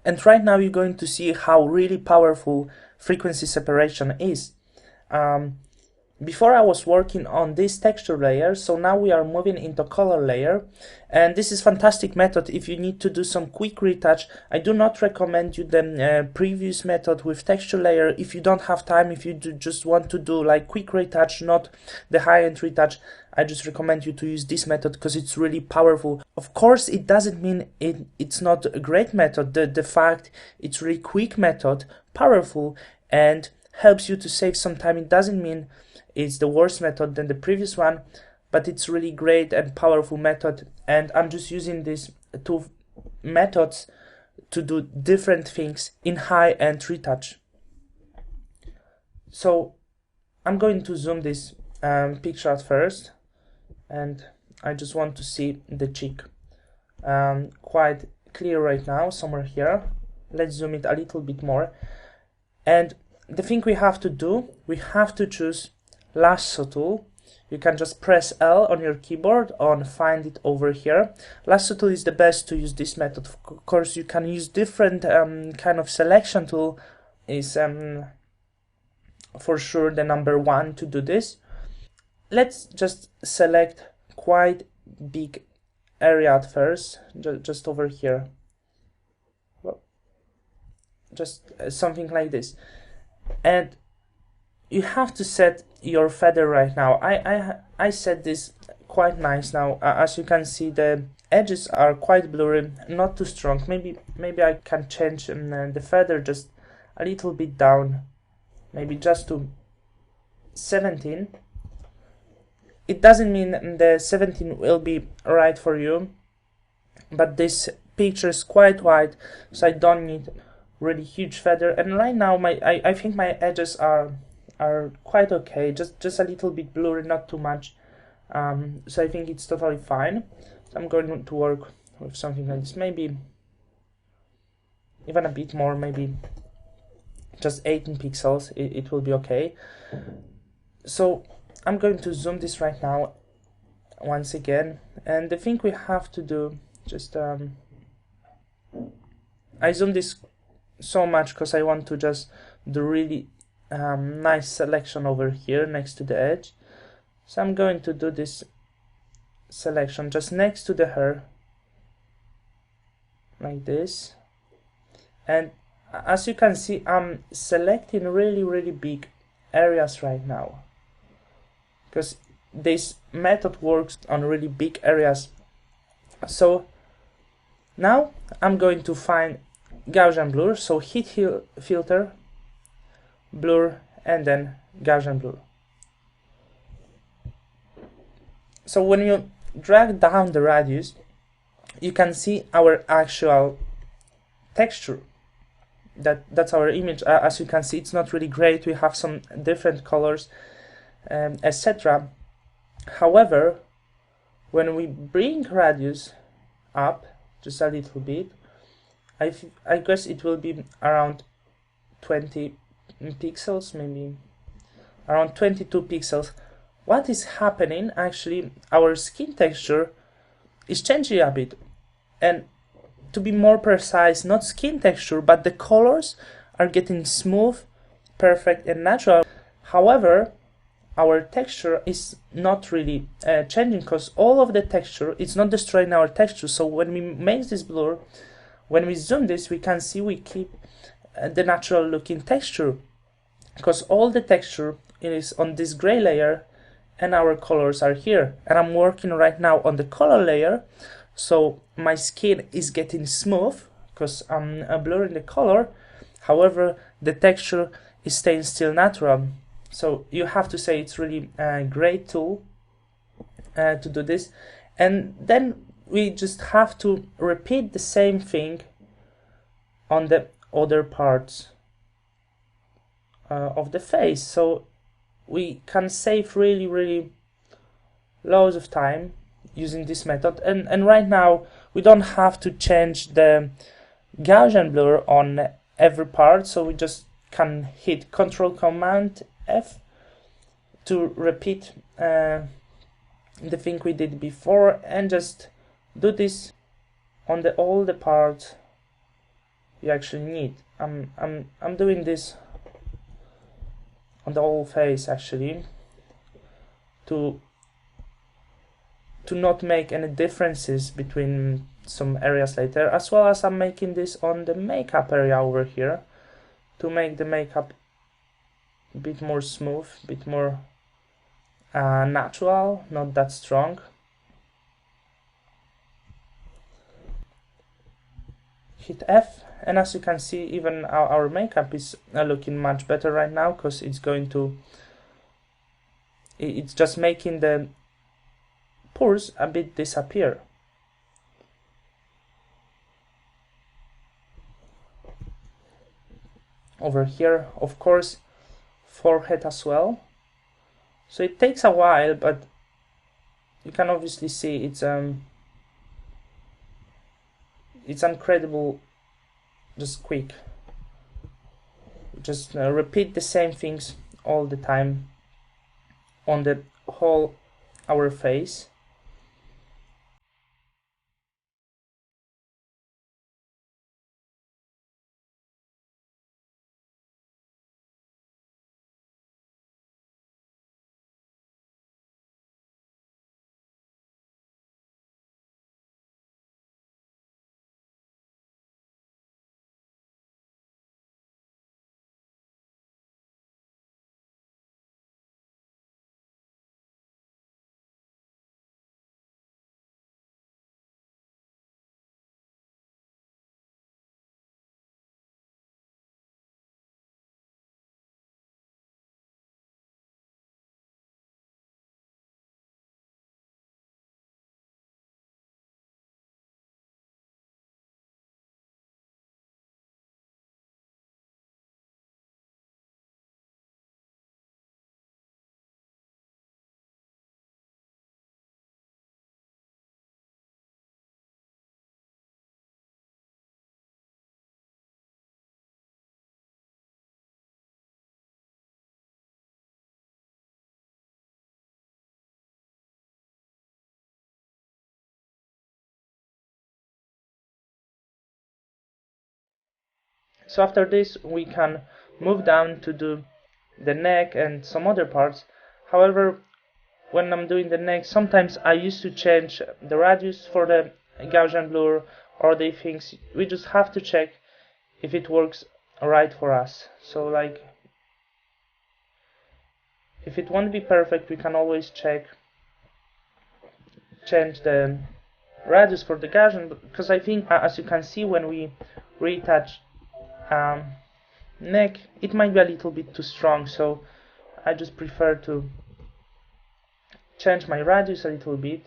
And right now you're going to see how really powerful frequency separation is. Um, Before I was working on this texture layer, so now we are moving into color layer, and this is fantastic method if you need to do some quick retouch. I do not recommend you the previous method with texture layer if you don't have time, if you just want to do like quick retouch, not the high-end retouch. I just recommend you to use this method because it's really powerful. Of course, it doesn't mean it's not a great method. The fact it's really quick method, powerful, and helps you to save some time, it doesn't mean it's the worst method than the previous one, but it's really great and powerful method, and I'm just using these two methods to do different things in high-end retouch. So I'm going to zoom this picture at first, and I just want to see the cheek quite clear right now, somewhere here. Let's zoom it a little bit more, and the thing we have to do, we have to choose lasso tool. You can just press L on your keyboard and find it over here. Lasso tool is the best to use this method. Of course, you can use different kind of selection tool. Is for sure the number one to do this. Let's just select quite big area at first, just over here. Well, just something like this. And you have to set your feather right now. I set this quite nice now. As you can see, the edges are quite blurry, not too strong. Maybe I can change the feather just a little bit down, maybe just to 17. It doesn't mean the 17 will be right for you, but this picture is quite wide, so I don't need really huge feather. And right now I think my edges are quite okay, just a little bit blurry, not too much, so I think it's totally fine. So I'm going to work with something like this, maybe even a bit more, maybe just 18 pixels, it will be okay. So I'm going to zoom this right now once again, and the thing we have to do, just I zoom this so much because I want to just do really nice selection over here next to the edge. So I'm going to do this selection just next to the hair, like this. And as you can see, I'm selecting really big areas right now, because this method works on really big areas. So now I'm going to find Gaussian blur, so hit filter, blur, and then Gaussian blur. So when you drag down the radius, you can see our actual texture. That's our image. As you can see, it's not really great. We have some different colors, etc. However, when we bring radius up just a little bit, I guess it will be around 20 pixels, maybe around 22 pixels. What is happening? Actually, our skin texture is changing a bit, and to be more precise, not skin texture, but the colors are getting smooth, perfect, and natural. However, our texture is not really changing, because all of the texture is not destroying our texture. So when we make this blur, when we zoom this, we can see we keep the natural looking texture, because all the texture is on this gray layer and our colors are here. And I'm working right now on the color layer, so my skin is getting smooth because I'm blurring the color. However, the texture is staying still natural. So you have to say it's really a great tool to do this. And then we just have to repeat the same thing on the other parts of the face. So we can save really loads of time using this method. And right now we don't have to change the Gaussian blur on every part, so we just can hit Control Command F to repeat the thing we did before, and just do this on all the parts you actually need. I'm doing this on the whole face actually to not make any differences between some areas later, as well as I'm making this on the makeup area over here to make the makeup a bit more smooth, a bit more natural, not that strong. Hit F, and as you can see, even our makeup is looking much better right now, because it's just making the pores a bit disappear. Over here, of course, forehead as well. So it takes a while, but you can obviously see it's incredible, just quick. Just repeat the same things all the time on the whole our face. So after this we can move down to do the neck and some other parts. However, when I'm doing the neck, sometimes I used to change the radius for the Gaussian blur or the things. We just have to check if it works right for us. So like, if it won't be perfect, we can always change the radius for the Gaussian, because I think, as you can see, when we retouch neck, it might be a little bit too strong, so I just prefer to change my radius a little bit,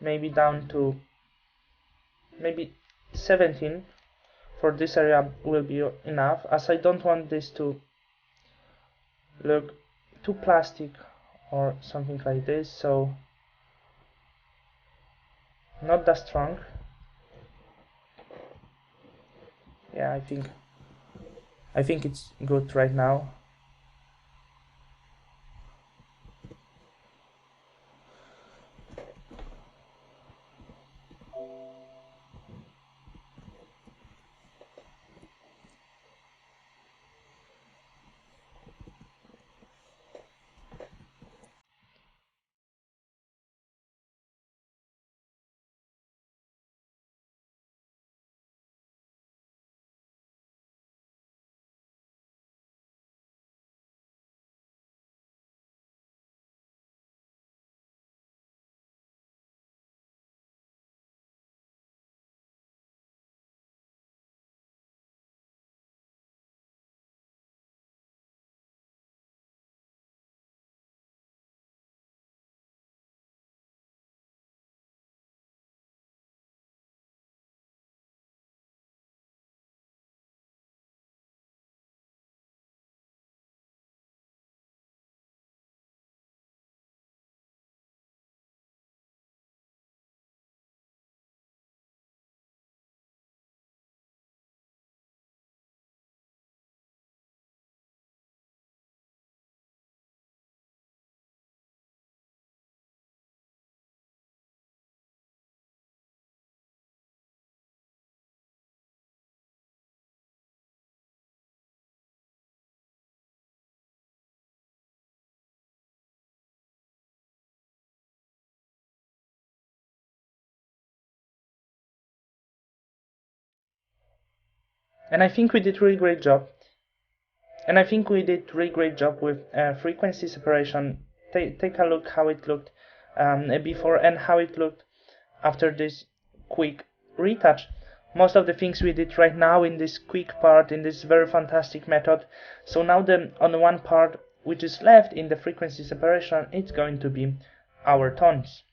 maybe down to maybe 17. For this area will be enough, as I don't want this to look too plastic or something like this, so not that strong. Yeah, I think it's good right now. And I think we did really great job. And I think we did really great job with frequency separation. Take a look how it looked before and how it looked after this quick retouch. Most of the things we did right now in this quick part, in this very fantastic method. So now on the one part which is left in the frequency separation, it's going to be our tones.